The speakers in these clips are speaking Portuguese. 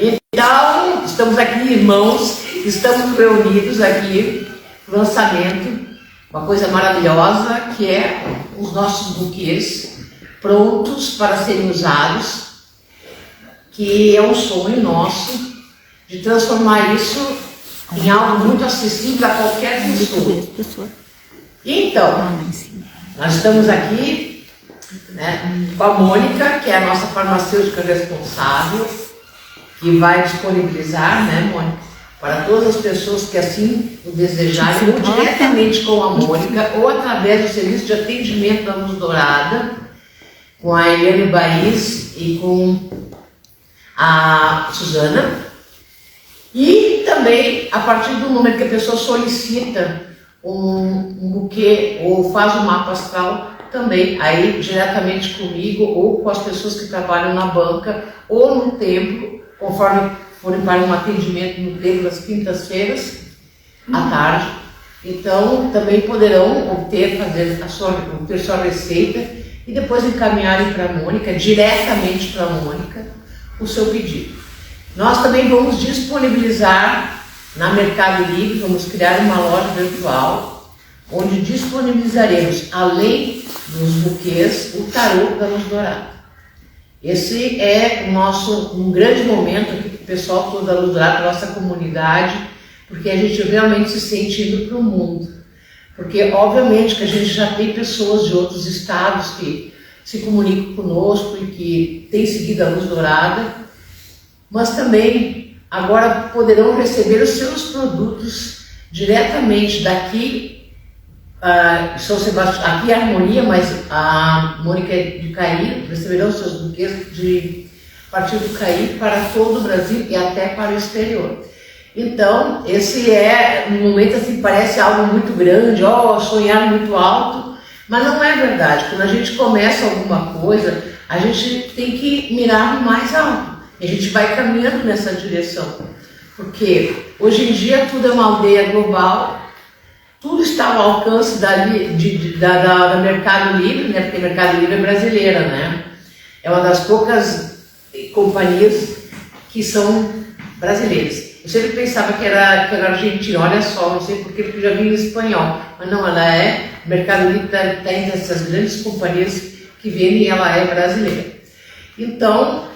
Então, estamos aqui, irmãos, estamos reunidos aqui no lançamento, uma coisa maravilhosa, que é os nossos buquês prontos para serem usados, que é um sonho nosso de transformar isso em algo muito acessível a qualquer pessoa. Então, nós estamos aqui, né, com a Mônica, que é a nossa farmacêutica responsável, que vai disponibilizar, né, Mônica, para todas as pessoas que assim o desejarem, ou diretamente com a Mônica, ou através do serviço de atendimento da Luz Dourada, com a Eliane Baís e com a Suzana. E também, a partir do momento que a pessoa solicita um buquê ou faz um mapa astral, também aí diretamente comigo ou com as pessoas que trabalham na banca ou no templo, conforme forem para um atendimento no templo das quintas-feiras à tarde. Então também poderão obter sua receita e depois encaminharem para a Mônica, diretamente para a Mônica, o seu pedido. Nós também vamos disponibilizar na Mercado Livre, vamos criar uma loja virtual, onde disponibilizaremos, além dos buquês, o tarô da Luz Dourada. Esse é um grande momento aqui para o pessoal todo da Luz Dourada, da nossa comunidade, porque a gente realmente se sente indo para o mundo. Porque, obviamente, que a gente já tem pessoas de outros estados que se comunicam conosco e que têm seguido a Luz Dourada, mas também agora poderão receber os seus produtos diretamente daqui, São Sebastião, aqui é a Harmonia, mas a Mônica é de Caí, receberão seus buquês a partir do Caí para todo o Brasil e até para o exterior. Então, esse é um momento assim, parece algo muito grande, sonhar muito alto, mas não é verdade. Quando a gente começa alguma coisa, a gente tem que mirar no mais alto. E a gente vai caminhando nessa direção. Porque hoje em dia tudo é uma aldeia global, tudo está ao alcance da Mercado Livre, né? Porque o Mercado Livre é brasileira, né? É uma das poucas companhias que são brasileiras. Eu sempre pensava que era argentina, olha só, não sei porquê, porque eu já vi em espanhol. Mas não, ela é, o Mercado Livre tem essas grandes companhias que vendem e ela é brasileira. Então,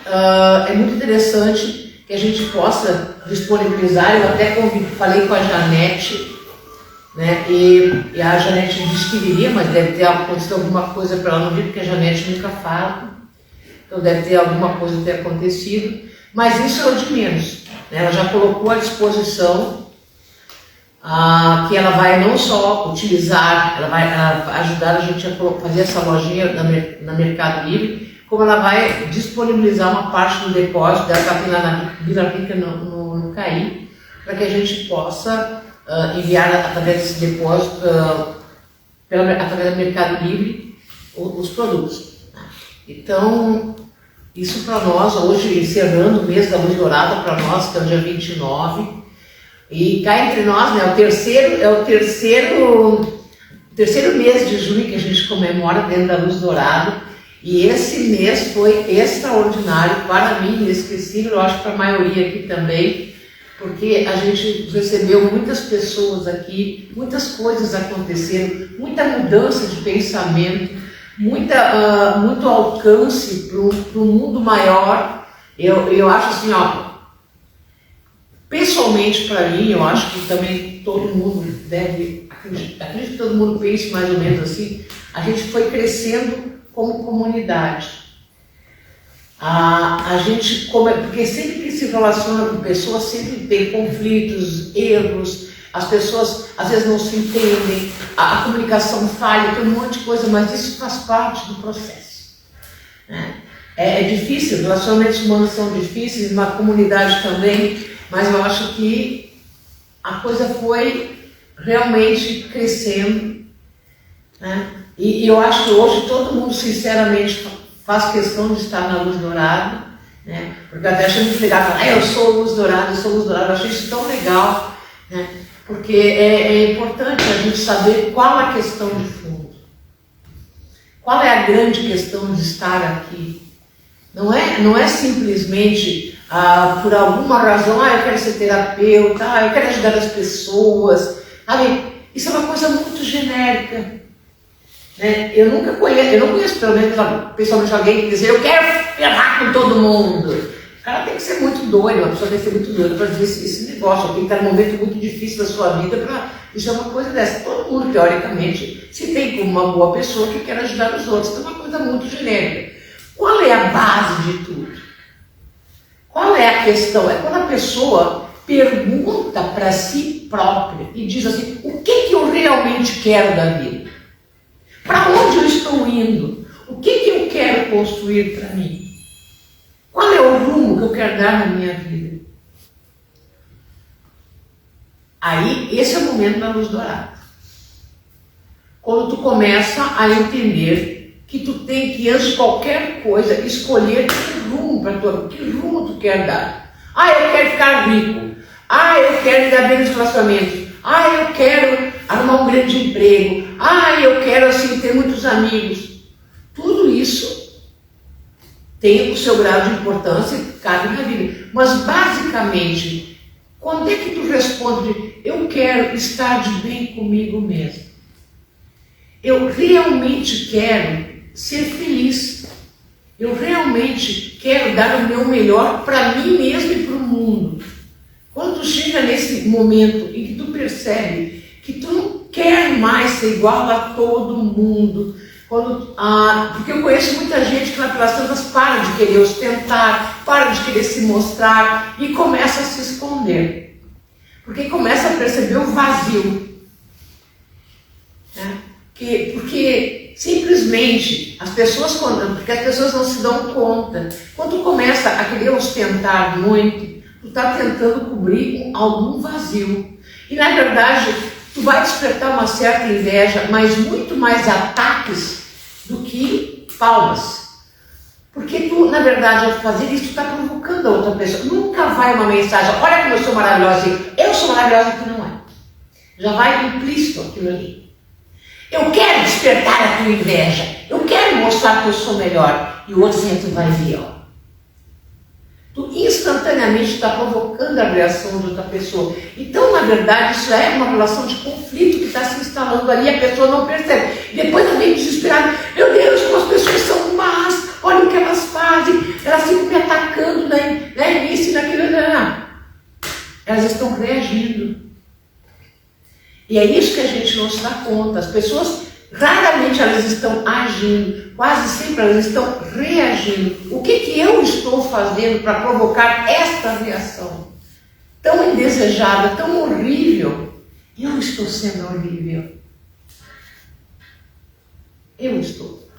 é muito interessante que a gente possa disponibilizar. Eu até falei com a Janete, né? E a Janete disse que viria, mas deve ter acontecido alguma coisa para ela não vir, porque a Janete nunca fala. Então deve ter alguma coisa ter acontecido. Mas isso é o de menos. Né? Ela já colocou à disposição que ela vai não só utilizar, ela vai ajudar a gente a fazer essa lojinha na Mercado Livre, como ela vai disponibilizar uma parte do depósito dela, que ela tem lá na Vila Rica, no Caí, para que a gente possa enviar através desse depósito, através do Mercado Livre, os produtos. Então, isso para nós, hoje, encerrando o mês da Luz Dourada, para nós, que é o dia 29, e cá entre nós, né, é o terceiro mês de junho que a gente comemora dentro da Luz Dourada. E esse mês foi extraordinário, para mim, inesquecível, eu acho que para a maioria aqui também, porque a gente recebeu muitas pessoas aqui, muitas coisas aconteceram, muita mudança de pensamento, muito alcance para um mundo maior. Eu acho assim, pessoalmente para mim, eu acho que também todo mundo deve, acredito que todo mundo pense mais ou menos assim, a gente foi crescendo como comunidade. Porque sempre que se relaciona com pessoas, sempre tem conflitos, erros, as pessoas às vezes não se entendem, a comunicação falha, tem um monte de coisa, mas isso faz parte do processo. Né? É difícil, relacionamentos humanos são difíceis, uma comunidade também, mas eu acho que a coisa foi realmente crescendo, né? E eu acho que hoje todo mundo, sinceramente, faz questão de estar na Luz Dourada, né? Porque eu até achei muito legal falar, eu sou Luz Dourada, eu sou Luz Dourada, eu achei isso tão legal, né? Porque é importante a gente saber qual é a questão de fundo, qual é a grande questão de estar aqui. Não é simplesmente por alguma razão, eu quero ser terapeuta, eu quero ajudar as pessoas, sabe? Isso é uma coisa muito genérica. Né? Eu não conheço pelo menos pessoalmente alguém que diz, eu quero ferrar com todo mundo. O cara tem que ser muito doido, a pessoa tem que ser muito doida para dizer esse negócio, alguém que está num momento muito difícil da sua vida para dizer uma coisa dessa. Todo mundo, teoricamente, se tem como uma boa pessoa que quer ajudar os outros. Então é uma coisa muito genérica. Qual é a base de tudo? Qual é a questão? É quando a pessoa pergunta para si própria e diz assim, o que eu realmente quero da vida? Para onde eu estou indo? O que eu quero construir para mim? Qual é o rumo que eu quero dar na minha vida? Aí, esse é o momento da luz dourada. Quando tu começa a entender que tu tem que, antes de qualquer coisa, escolher que rumo tu quer dar. Eu quero ficar rico. Eu quero dar bem nos relacionamentos. Eu quero arrumar um grande emprego. Eu quero, assim, ter muitos amigos. Tudo isso tem o seu grau de importância, cabe na vida. Mas, basicamente, quando é que tu responde, eu quero estar de bem comigo mesmo? Eu realmente quero ser feliz. Eu realmente quero dar o meu melhor para mim mesmo e para o mundo. Quando tu chega nesse momento em que tu percebe que tu não quer mais ser igual a todo mundo, porque eu conheço muita gente que lá pelas tantas para de querer ostentar, para de querer se mostrar e começa a se esconder. Porque começa a perceber o vazio. Né? Porque simplesmente porque as pessoas não se dão conta. Quando tu começa a querer ostentar muito, tu está tentando cobrir algum vazio. E na verdade, tu vai despertar uma certa inveja, mas muito mais ataques do que palmas. Porque tu, na verdade, ao fazer isso, tu está provocando a outra pessoa. Nunca vai uma mensagem, olha como eu sou maravilhosa, eu sou maravilhosa, tu não é. Já vai implícito aquilo ali. Eu quero despertar a tua inveja, eu quero mostrar que eu sou melhor. E o outro tu vai ver, Tu instantaneamente está provocando a reação de outra pessoa. Então, na verdade, isso é uma relação de conflito que está se instalando ali e a pessoa não percebe. E depois ela vem desesperada. Meu Deus, como as pessoas são más, olha o que elas fazem, elas ficam me atacando nisso e naquilo. Elas estão reagindo. E é isso que a gente não se dá conta. As pessoas, raramente elas estão agindo, quase sempre elas estão reagindo. O que eu estou fazendo para provocar esta reação? Tão indesejada, tão horrível. Eu estou sendo horrível. Eu estou.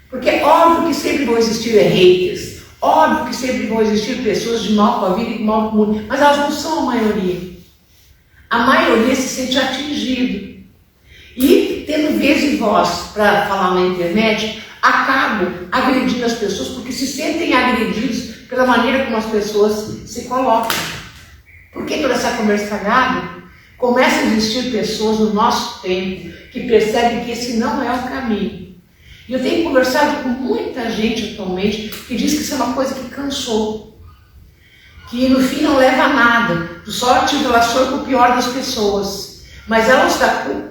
Porque é óbvio que sempre vão existir haters. Óbvio que sempre vão existir pessoas de mal com a vida e de mal com o mundo. Mas elas não são a maioria. A maioria se sente atingido. E, tendo vez e voz para falar na internet, acabam agredindo as pessoas porque se sentem agredidos pela maneira como as pessoas se colocam. Porque toda essa conversalhada começa a existir pessoas no nosso tempo que percebem que esse não é o caminho. E eu tenho conversado com muita gente atualmente que diz que isso é uma coisa que cansou. Que no fim não leva a nada, tu só te relaciona com o pior das pessoas. Mas ela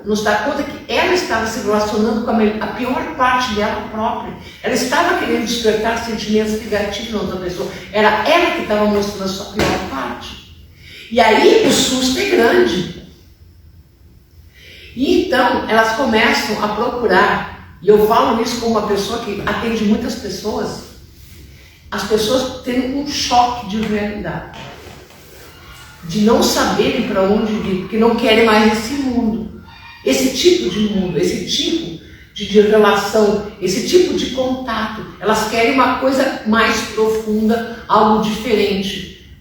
não se dá conta que ela estava se relacionando com a pior parte dela própria. Ela estava querendo despertar sentimentos negativos na outra pessoa. Era ela que estava mostrando a sua pior parte. E aí o susto é grande. E então elas começam a procurar, e eu falo isso como uma pessoa que atende muitas pessoas, as pessoas têm um choque de realidade, de não saberem para onde ir, porque não querem mais esse mundo, esse tipo de mundo, esse tipo de relação, esse tipo de contato. Elas querem uma coisa mais profunda, algo diferente.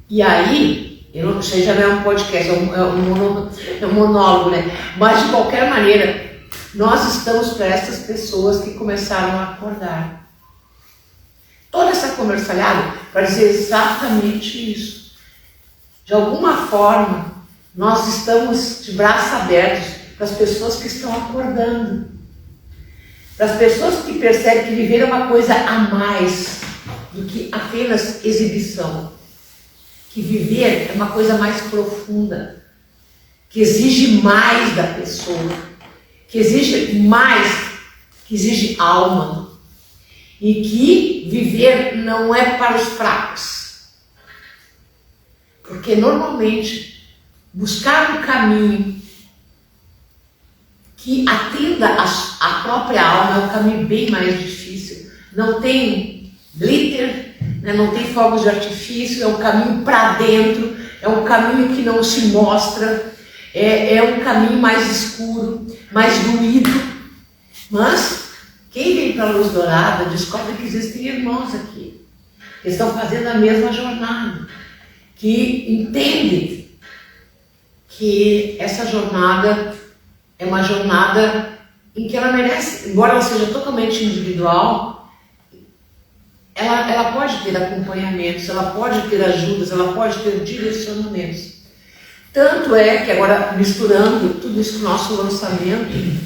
E aí, eu não sei, já não é um podcast, é um monólogo, né? Mas de qualquer maneira, nós estamos para essas pessoas que começaram a acordar. Toda essa conversalhada para dizer exatamente isso. De alguma forma, nós estamos de braços abertos para as pessoas que estão acordando. Para as pessoas que percebem que viver é uma coisa a mais. do que apenas exibição. Que viver é uma coisa mais profunda, que exige mais da pessoa, que exige mais, que exige alma. E que viver não é para os fracos. Porque normalmente buscar um caminho que atenda à própria alma é um caminho bem mais difícil. Não tem glitter, né? Não tem fogos de artifício, é um caminho para dentro, é um caminho que não se mostra, é um caminho mais escuro, mais doído. Mas quem vem para a Luz Dourada descobre que existem irmãos aqui, que estão fazendo a mesma jornada, que entendem que essa jornada é uma jornada em que ela merece, embora ela seja totalmente individual, ela pode ter acompanhamentos, ela pode ter ajudas, ela pode ter direcionamentos. Tanto é que agora, misturando tudo isso com o nosso lançamento,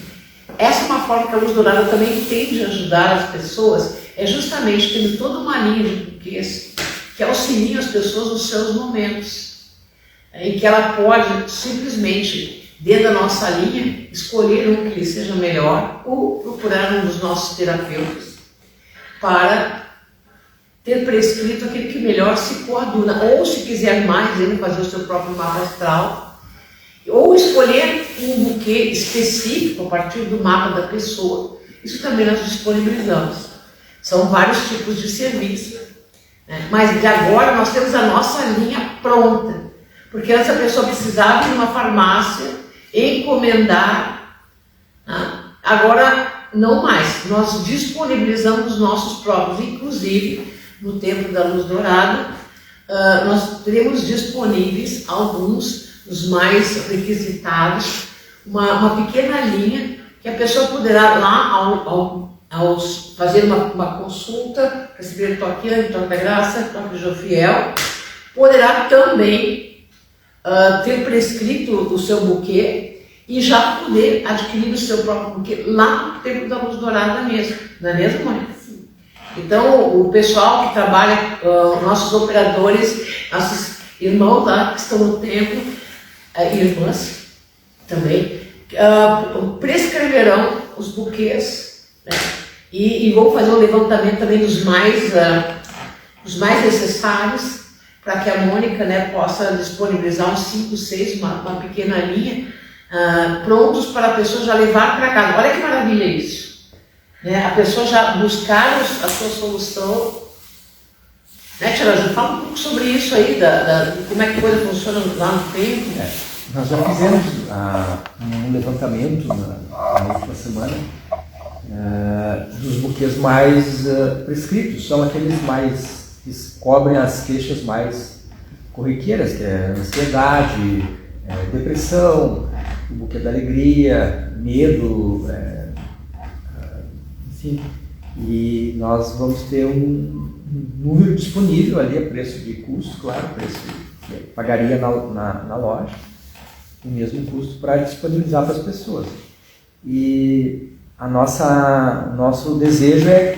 essa é uma forma que a Luz Dourada também tem de ajudar as pessoas, é justamente tendo toda uma linha de buquês que auxilia as pessoas nos seus momentos, em que ela pode simplesmente, dentro da nossa linha, escolher um que lhe seja melhor ou procurar um dos nossos terapeutas para ter prescrito aquele que melhor se coaduna, ou se quiser mais, ele fazer o seu próprio mapa astral, ou escolher um buquê específico a partir do mapa da pessoa. Isso também nós disponibilizamos. São vários tipos de serviço, né? Mas de agora nós temos a nossa linha pronta, porque antes a pessoa precisava ir numa farmácia, encomendar, né? Agora não mais. Nós disponibilizamos os nossos próprios, inclusive no Templo da Luz Dourada, nós teremos disponíveis alguns os mais requisitados, uma pequena linha que a pessoa poderá lá ao fazer uma consulta, receber toque da graça, toque Jofiel, poderá também ter prescrito o seu buquê e já poder adquirir o seu próprio buquê lá no Templo da Luz Dourada mesmo, não é mesmo, mãe? Então o pessoal que trabalha, nossos operadores, nossos irmãos lá que estão no templo, irmãs também, prescreverão os buquês, né? E vou fazer um levantamento também dos mais necessários, para que a Mônica, né, possa disponibilizar uns 5, 6, uma pequena linha, prontos para a pessoa já levar para casa. Olha que maravilha isso, né? A pessoa já buscar a sua solução, né, Tia Ju? Fala um pouco sobre isso aí, como é que a coisa funciona lá no tempo. Nós já fizemos um levantamento na última semana dos buquês mais prescritos, são aqueles mais que cobrem as queixas mais corriqueiras, que é ansiedade, depressão, o buquê da alegria, medo, enfim. E nós vamos ter um número disponível ali a preço de custo, claro, preço que pagaria na loja, o mesmo custo para disponibilizar para as pessoas. E nosso desejo é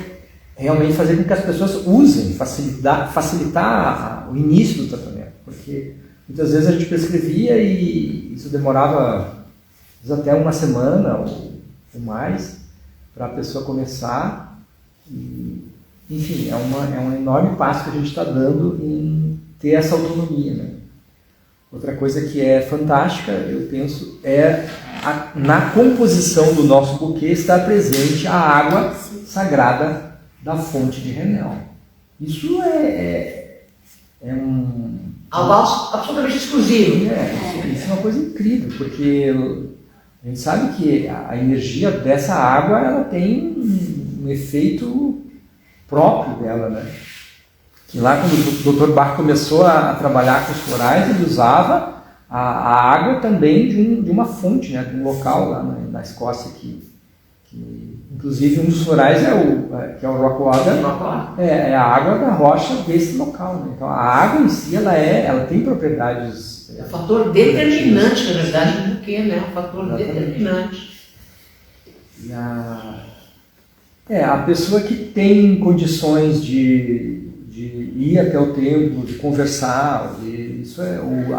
realmente fazer com que as pessoas usem, facilitar o início do tratamento, porque muitas vezes a gente prescrevia e isso demorava até uma semana ou mais para a pessoa começar. E, enfim, é um enorme passo que a gente está dando em ter essa autonomia, né? Outra coisa que é fantástica, eu penso, na composição do nosso buquê estar presente a água sagrada da fonte de Renel. Isso algo absolutamente exclusivo. Isso é uma coisa incrível, porque a gente sabe que a energia dessa água ela tem um efeito próprio dela, né? Que lá quando o Dr. Bach começou a trabalhar com os florais, ele usava a água também de uma fonte, né? De um local lá na Escócia que inclusive um dos florais que é o Rock Water, é a água da rocha desse local, né? Então a água em si ela tem propriedades. É um fator determinante, na verdade, do buquê, né? Um fator determinante. E a pessoa que tem condições de ir até o templo, de conversar,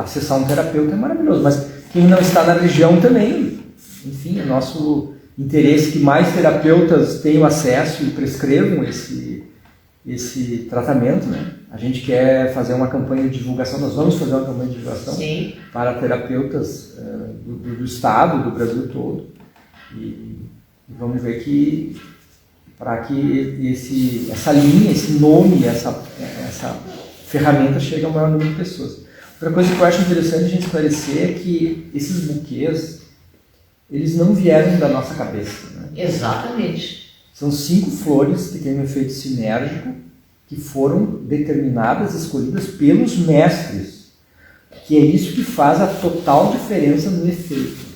acessar um terapeuta é maravilhoso, mas quem não está na religião também, enfim, é nosso interesse que mais terapeutas tenham acesso e prescrevam esse tratamento, né? A gente quer fazer uma campanha de divulgação, nós vamos fazer uma campanha de divulgação Sim. para terapeutas do estado, do Brasil todo, e vamos ver que para que essa linha, esse nome, essa ferramenta chegue ao maior número de pessoas. Outra coisa que eu acho interessante a gente esclarecer é que esses buquês, eles não vieram da nossa cabeça, né? Exatamente. São 5 flores que têm um efeito sinérgico, que foram determinadas, escolhidas pelos mestres, que é isso que faz a total diferença no efeito.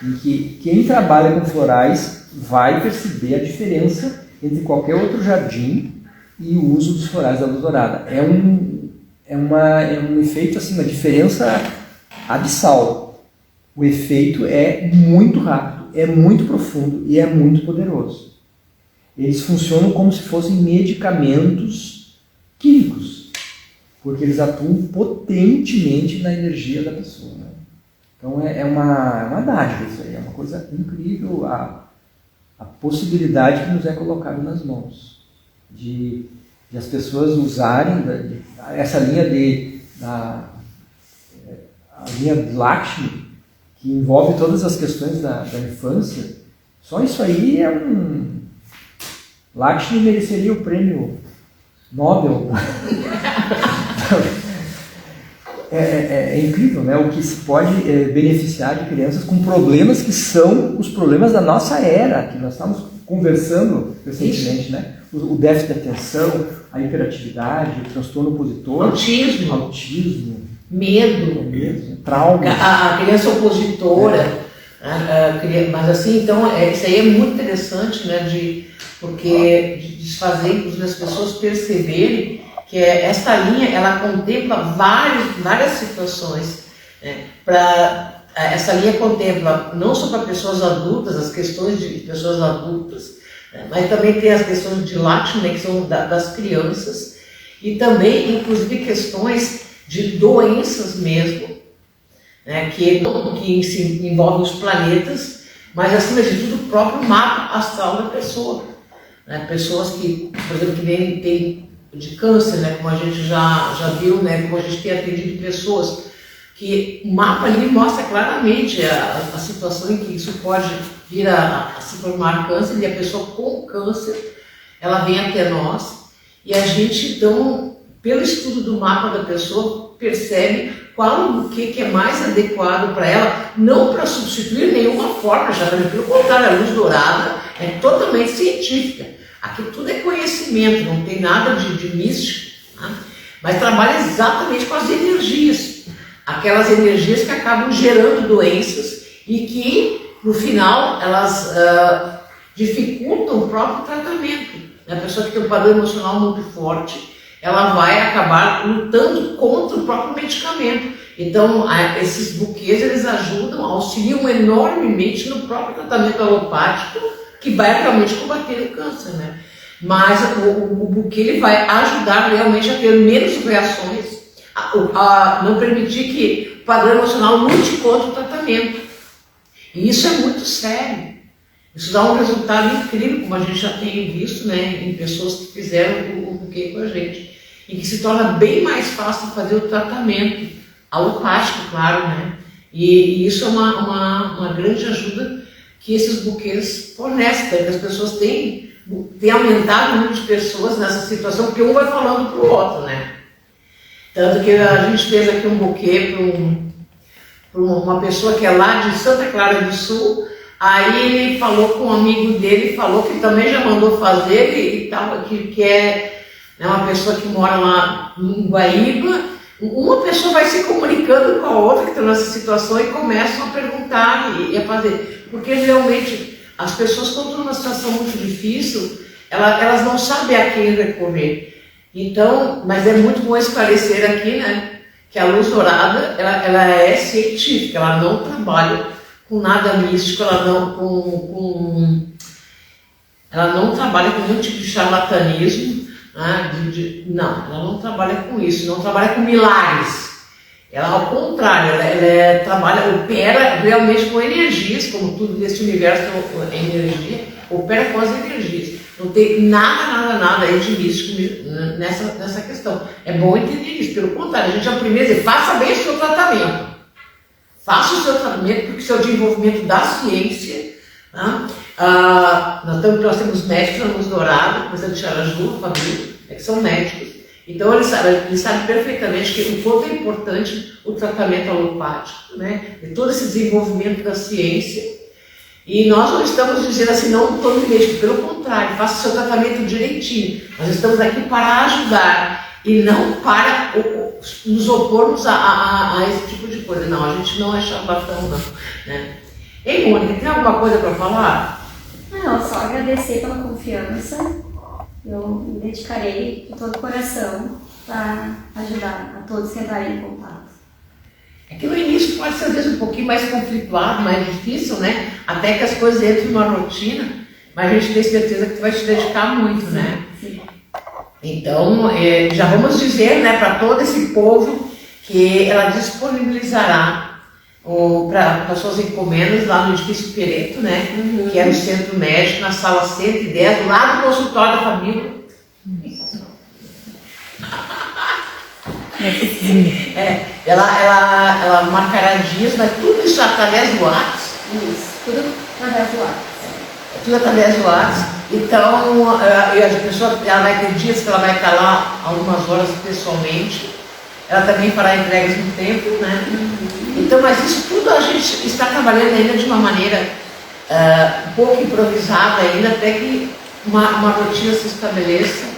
Em que quem trabalha com florais vai perceber a diferença entre qualquer outro jardim e o uso dos florais da luz dourada. É um efeito, assim, uma diferença abissal. O efeito é muito rápido, é muito profundo e é muito poderoso. Eles funcionam como se fossem medicamentos químicos, porque eles atuam potentemente na energia da pessoa, né? Então é uma dádiva isso aí, é uma coisa incrível a possibilidade que nos é colocada nas mãos de as pessoas usarem essa linha a linha de Lakshmi, que envolve todas as questões da infância. Só isso aí Lakshmi mereceria o prêmio Nobel. É incrível, né? O que se pode beneficiar de crianças com problemas que são os problemas da nossa era, que nós estamos conversando recentemente, né? O déficit de atenção, a hiperatividade, o transtorno opositor, autismo, medo, trauma, a criança opositora, mas assim, então isso aí é muito interessante, né? Porque de fazer inclusive as pessoas perceberem que esta linha ela contempla várias situações, né? Essa linha contempla não só para pessoas adultas, as questões de pessoas adultas, né? Mas também tem as questões de Lakshmi, né? Que são das crianças, e também inclusive questões de doenças mesmo, né? Que envolvem os planetas, mas acima de tudo o próprio mapa astral da pessoa, né? Pessoas que, por exemplo, que nem tem de câncer, né? Como a gente já viu, né? Como a gente tem atendido pessoas que o mapa ali mostra claramente a situação em que isso pode vir a se formar câncer, e a pessoa com câncer ela vem até nós, e a gente então, pelo estudo do mapa da pessoa, percebe o que é mais adequado para ela, não para substituir nenhuma forma, já pelo contrário, a luz dourada é totalmente científica. Aqui tudo é conhecimento, não tem nada de místico, né? Mas trabalha exatamente com as energias, aquelas energias que acabam gerando doenças e que, no final, elas dificultam o próprio tratamento. A pessoa que tem um padrão emocional muito forte, ela vai acabar lutando contra o próprio medicamento. Então, esses buquês, eles auxiliam enormemente no próprio tratamento alopático, que vai realmente combater o câncer, né? Mas o buquê ele vai ajudar realmente a ter menos reações, a não permitir que o padrão emocional lute contra o tratamento. E isso é muito sério. Isso dá um resultado incrível, como a gente já tem visto, né, em pessoas que fizeram o buquê com a gente, em que se torna bem mais fácil fazer o tratamento alopático, claro, né? E isso é uma grande ajuda que esses buquês fornecem, que as pessoas têm aumentado o número de pessoas nessa situação, porque um vai falando para o outro, né? Tanto que a gente fez aqui um buquê para uma pessoa que é lá de Santa Clara do Sul. Aí ele falou com um amigo dele, falou que também já mandou fazer e tal, que é uma pessoa que mora lá em Guaíba. Uma pessoa vai se comunicando com a outra que está nessa situação e começam a perguntar e a fazer. Porque realmente as pessoas, quando estão numa situação muito difícil, elas não sabem a quem recorrer. Então, mas é muito bom esclarecer aqui, né, que a luz dourada ela é científica, ela não trabalha com nada místico, ela não trabalha com nenhum tipo de charlatanismo, Não, ela não trabalha com isso, não trabalha com milagres. Ela, ao contrário, ela opera realmente com energias, como tudo nesse universo é energia, opera com as energias. Não tem nada aí de místico nessa questão. É bom entender isso. Pelo contrário, a gente é o primeiro a dizer, faça bem o seu tratamento. Faça o seu tratamento, porque o seu desenvolvimento da ciência, né? Nós temos médicos na Luz Dourada, por exemplo, Charaju, Fabrício, que são médicos. Então eles sabem perfeitamente o quanto é importante o tratamento alopático, né? E todo esse desenvolvimento da ciência. E nós não estamos dizendo assim, não tome médico, pelo contrário, faça o seu tratamento direitinho. Nós estamos aqui para ajudar e não para nos opormos a esse tipo de coisa. Não, a gente não é charlatão, não. Né? Ei, Mônica, tem alguma coisa para falar? Não, só agradecer pela confiança. Eu me dedicarei de todo o coração para ajudar a todos que entrarem em contato. É que no início pode ser às vezes um pouquinho mais conflituado, mais difícil, né? Até que as coisas entram numa rotina, mas a gente tem certeza que tu vai te dedicar muito, né? Sim. Então, já vamos dizer, né, para todo esse povo que ela disponibilizará para suas encomendas lá no edifício Pereto, né? Uhum. Que é no Centro Médico, na sala 110, do lado do consultório da família. Ela marcará dias, mas tudo isso através do WhatsApp. Isso, tudo através do WhatsApp. Tudo através do WhatsApp. Então, a pessoa ela vai ter dias que ela vai estar lá algumas horas pessoalmente. Ela também fará entregas no tempo, né? Uhum. Então, mas isso tudo a gente está trabalhando ainda de uma maneira um pouco improvisada ainda, até que uma rotina se estabeleça.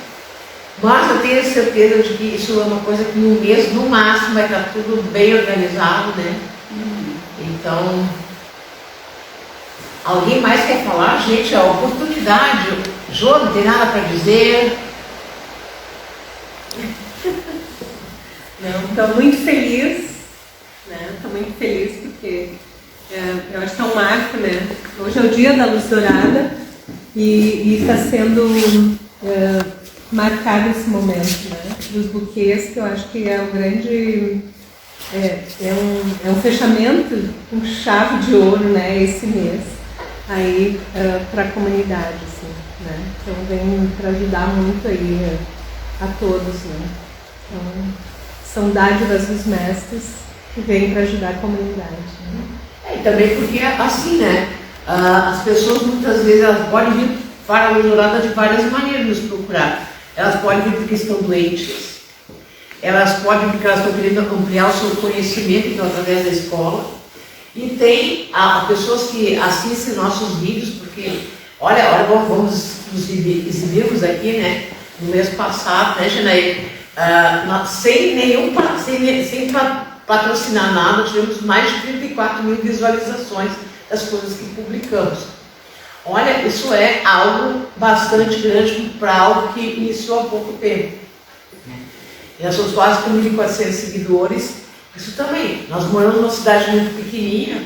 Mas eu tenho certeza de que isso é uma coisa que no mês, no máximo, vai estar tudo bem organizado, né? Então, alguém mais quer falar? Gente, a oportunidade. Jô, não tem nada para dizer? Não, estou muito feliz, né? Estou muito feliz porque eu acho que é um marco, né? Hoje é o dia da Luz Dourada e está sendo marcado esse momento, né? Dos buquês, que eu acho que é um grande... É um fechamento com chave de ouro, né? Esse mês aí para a comunidade, assim, né? Então vem para ajudar muito aí a todos, né? Então, são dádivas dos mestres que vêm para ajudar a comunidade. Né? E também porque, assim, né? As pessoas muitas vezes elas podem vir para a Luz Dourada de várias maneiras nos procurar. Elas podem vir porque estão doentes, elas podem vir porque elas estão querendo ampliar o seu conhecimento, então, através da escola. E tem pessoas que assistem nossos vídeos, porque, olha, vamos nos exibirmos aqui, né? No mês passado, né, Janaí? Sem patrocinar nada, tivemos mais de 34 mil visualizações das coisas que publicamos. Olha, isso é algo bastante grande para algo que iniciou há pouco tempo. E nós somos quase 1.400 seguidores. Isso também, nós moramos numa cidade muito pequenininha,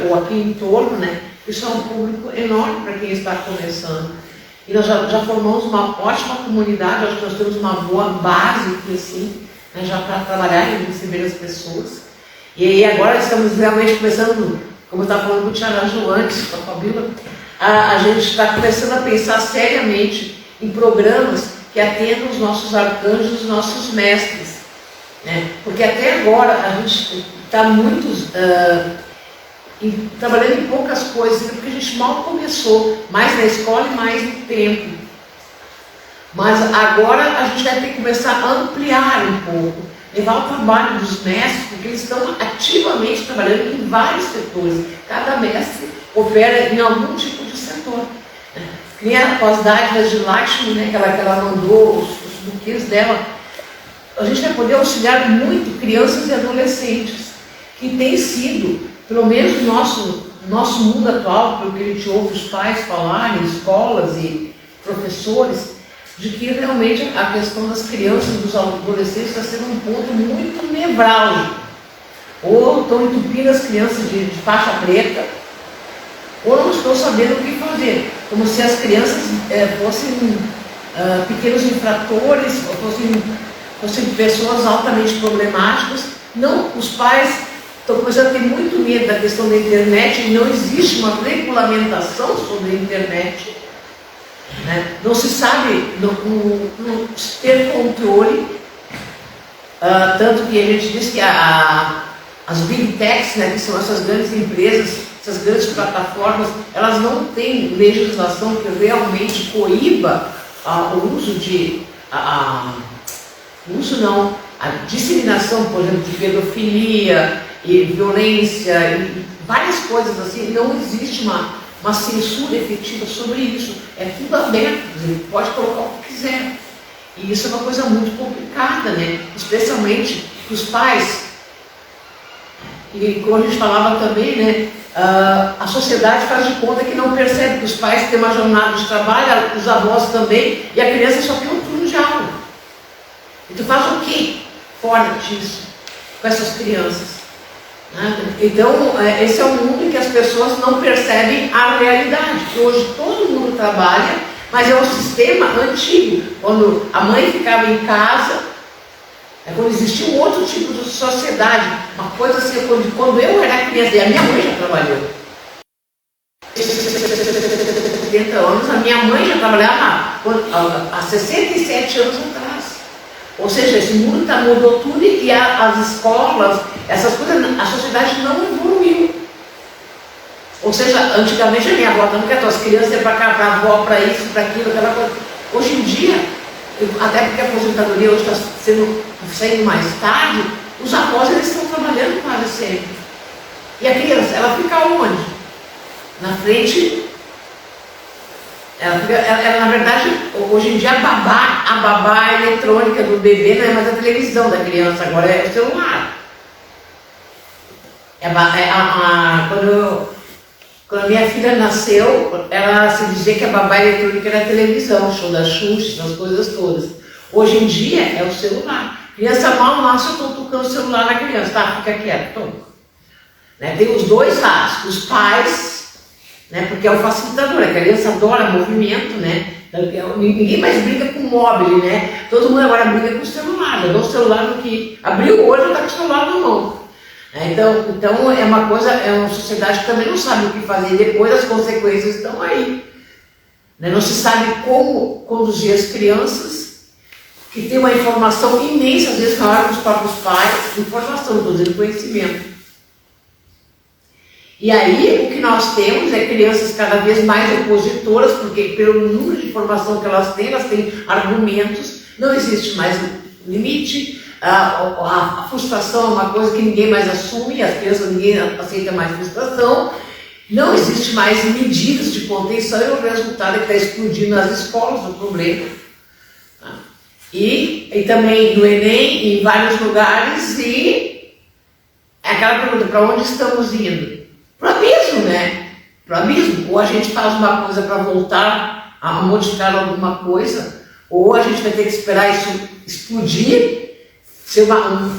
ou aqui em torno, né? Isso é um público enorme para quem está começando. E nós já formamos uma ótima comunidade, acho que nós temos uma boa base, assim, né, já para trabalhar e receber as pessoas. E aí agora estamos realmente começando, como eu estava falando com o Tiaraju antes, com a Fabíola, a gente está começando a pensar seriamente em programas que atendam os nossos arcanjos, os nossos mestres. Né? Porque até agora a gente está trabalhando em poucas coisas, porque a gente mal começou, mais na escola e mais no tempo. Mas agora a gente vai ter que começar a ampliar um pouco, levar o trabalho dos mestres, porque eles estão ativamente trabalhando em vários setores. Cada mestre opera em algum tipo de setor. Nem com as dádivas de Lakshmi, né, que ela mandou, os buquês dela, a gente vai poder auxiliar muito crianças e adolescentes, que tem sido, pelo menos no nosso mundo atual, pelo que a gente ouve os pais falarem, escolas e professores, de que realmente a questão das crianças e dos adolescentes está sendo um ponto muito nevrálgico. Ou estão entupindo as crianças de faixa preta, ou não estão sabendo o que fazer, como se as crianças fossem pequenos infratores, fossem pessoas altamente problemáticas. Não, os pais estão começando a ter muito medo da questão da internet e não existe uma regulamentação sobre a internet. Né? Não se sabe não ter controle, tanto que a gente diz que as big techs, né, que são essas grandes empresas, essas grandes plataformas, elas não têm legislação que realmente coíba o uso a disseminação, por exemplo, de pedofilia e violência e várias coisas assim. Não existe uma censura efetiva sobre isso. É tudo aberto, pode colocar o que quiser. E isso é uma coisa muito complicada, né? Especialmente para os pais. E como a gente falava também, né? A sociedade faz de conta que não percebe que os pais têm uma jornada de trabalho, os avós também, e a criança só tem um turno de aula. E tu faz o quê fora disso, com essas crianças? Então, esse é um mundo em que as pessoas não percebem a realidade, que hoje todo mundo trabalha, mas é um sistema antigo, quando a mãe ficava em casa, quando existia um outro tipo de sociedade, uma coisa assim, quando eu era criança, e a minha mãe já trabalhou, 70 anos, a minha mãe já trabalhava há 67 anos atrás. Ou seja, esse mundo mudou tudo e as escolas, essas coisas, a sociedade não evoluiu. Ou seja, antigamente a minha avó também que as crianças iam para cá, para a avó, para isso, para aquilo, aquela coisa. Hoje em dia, até porque a aposentadoria hoje está saindo mais tarde, os avós eles estão trabalhando quase sempre. E a criança, ela fica onde? Na frente. Ela, na verdade, hoje em dia a babá eletrônica do bebê não é mais a televisão da criança, agora é o celular. Quando a minha filha nasceu, ela se dizia que a babá eletrônica era a televisão, o show da Xuxa, as coisas todas. Hoje em dia é o celular. Criança mal nasce, eu estou tocando o celular na criança, tá? Fica quieto, toma. Né? Tem os dois lados, os pais, né? Porque é o facilitador, a criança adora movimento, né? Ninguém mais briga com o móvel, né? Todo mundo agora briga com o celular, eu dou o celular no que abriu o olho e está com o celular na mão. Então é uma coisa, é uma sociedade que também não sabe o que fazer, depois as consequências estão aí. Né? Não se sabe como conduzir as crianças, que tem uma informação imensa, às vezes maior que os próprios pais, informação, não estou dizendo conhecimento. E aí o que nós temos é crianças cada vez mais opositoras, porque pelo número de informação que elas têm argumentos, não existe mais limite, a frustração é uma coisa que ninguém mais assume, as crianças ninguém aceita mais frustração, não existe mais medidas de contenção e o resultado é que está explodindo nas escolas o problema. E também no Enem, em vários lugares, e é aquela pergunta, para onde estamos indo? Para o abismo, né? Para o abismo. Ou a gente faz uma coisa para voltar a modificar alguma coisa, ou a gente vai ter que esperar isso explodir, ser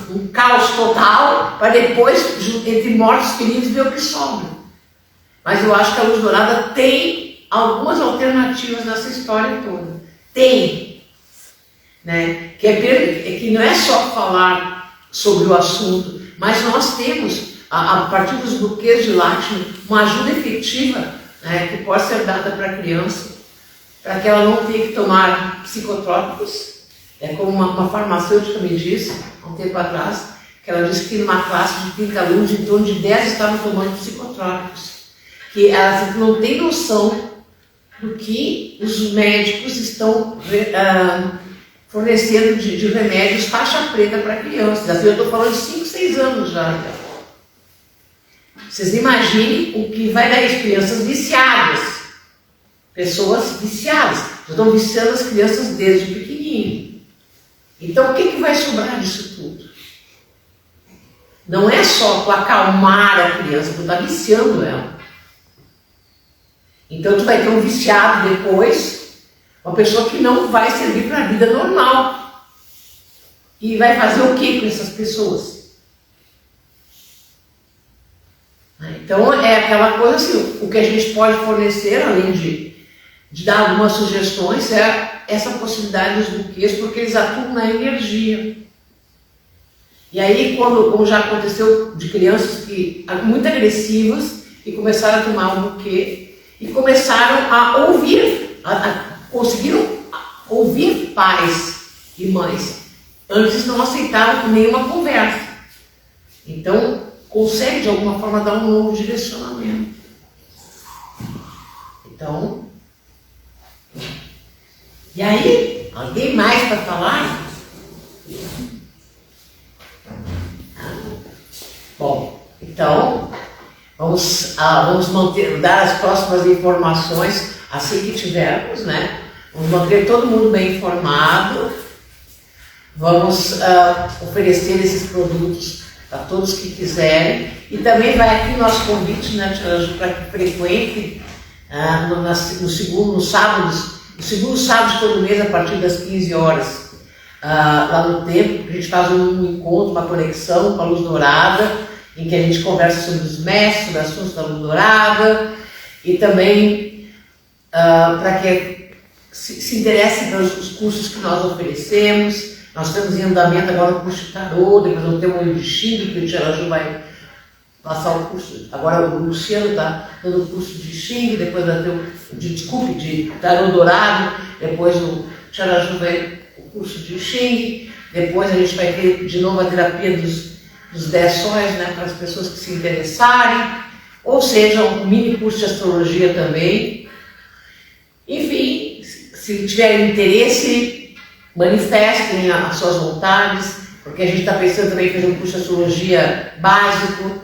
um caos total, para depois, entre mortos e feridos, ver o que sobra. Mas eu acho que a Luz Dourada tem algumas alternativas nessa história toda. Tem. Né? Que não é só falar sobre o assunto, mas nós temos, a partir dos buquês de Lakshmi, uma ajuda efetiva, né, que pode ser dada para a criança, para que ela não tenha que tomar psicotrópicos. É como uma farmacêutica me disse, há um tempo atrás, que ela disse que numa classe de 30 alunos, em torno de 10 estavam tomando psicotrópicos. Que elas não têm noção do que os médicos estão fornecendo de remédios faixa preta para crianças. Assim, eu estou falando de 5, 6 anos já. Vocês imaginem o que vai dar isso, crianças viciadas. Pessoas viciadas. Já estão viciando as crianças desde pequenininho. Então, o que vai sobrar disso tudo? Não é só tu acalmar a criança, tu está viciando ela. Então, tu vai ter um viciado depois, uma pessoa que não vai servir para a vida normal. E vai fazer o que com essas pessoas? Então, é aquela coisa assim, o que a gente pode fornecer, além de de dar algumas sugestões, é essa possibilidade dos buquês, porque eles atuam na energia. E aí, como já aconteceu de crianças muito agressivas, e começaram a tomar um buquê, e começaram a ouvir, conseguiram ouvir pais e mães. Antes não aceitavam nenhuma conversa. Então, consegue de alguma forma dar um novo direcionamento. Então, e aí, alguém mais para falar? Bom, então, vamos dar as próximas informações assim que tivermos, né? Vamos manter todo mundo bem informado. Vamos oferecer esses produtos para todos que quiserem. E também vai aqui o nosso convite, né, para que frequente no segundo sábado de todo mês, a partir das 15 horas, lá no templo, a gente faz um encontro, uma conexão com a Luz Dourada, em que a gente conversa sobre os mestres, sobre assuntos da Luz Dourada, e também para que se interessem pelos cursos que nós oferecemos. Nós estamos em andamento agora o curso de tarô, depois vamos ter um olho de Xing, que o Tiaraju vai passar o curso. Agora o Luciano está dando o curso de Xing, depois vai ter de tarô dourado, depois o Tiaraju vai o curso de Xing, depois a gente vai ter de novo a terapia dos 10 sóis, né, para as pessoas que se interessarem, ou seja, um mini curso de astrologia também. Enfim, se tiverem interesse, manifestem as suas vontades, porque a gente está pensando também em fazer um curso de astrologia básico,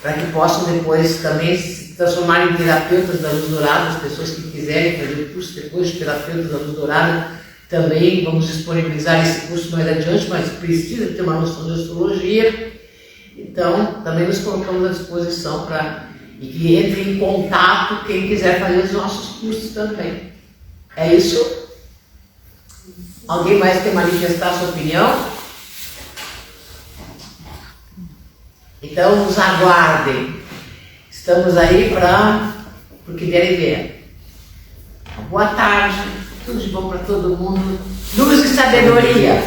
para que possam depois também se transformarem em terapeutas da Luz Dourada, as pessoas que quiserem fazer o curso depois de terapeutas da Luz Dourada. Também vamos disponibilizar esse curso mais adiante, mas precisa ter uma noção de astrologia. Então, também nos colocamos à disposição para que entre em contato quem quiser fazer os nossos cursos também. É isso? Alguém mais quer manifestar a sua opinião? Então, nos aguardem. Estamos aí para o que der e vier. Boa tarde. Tudo de bom para todo mundo. Luz e sabedoria.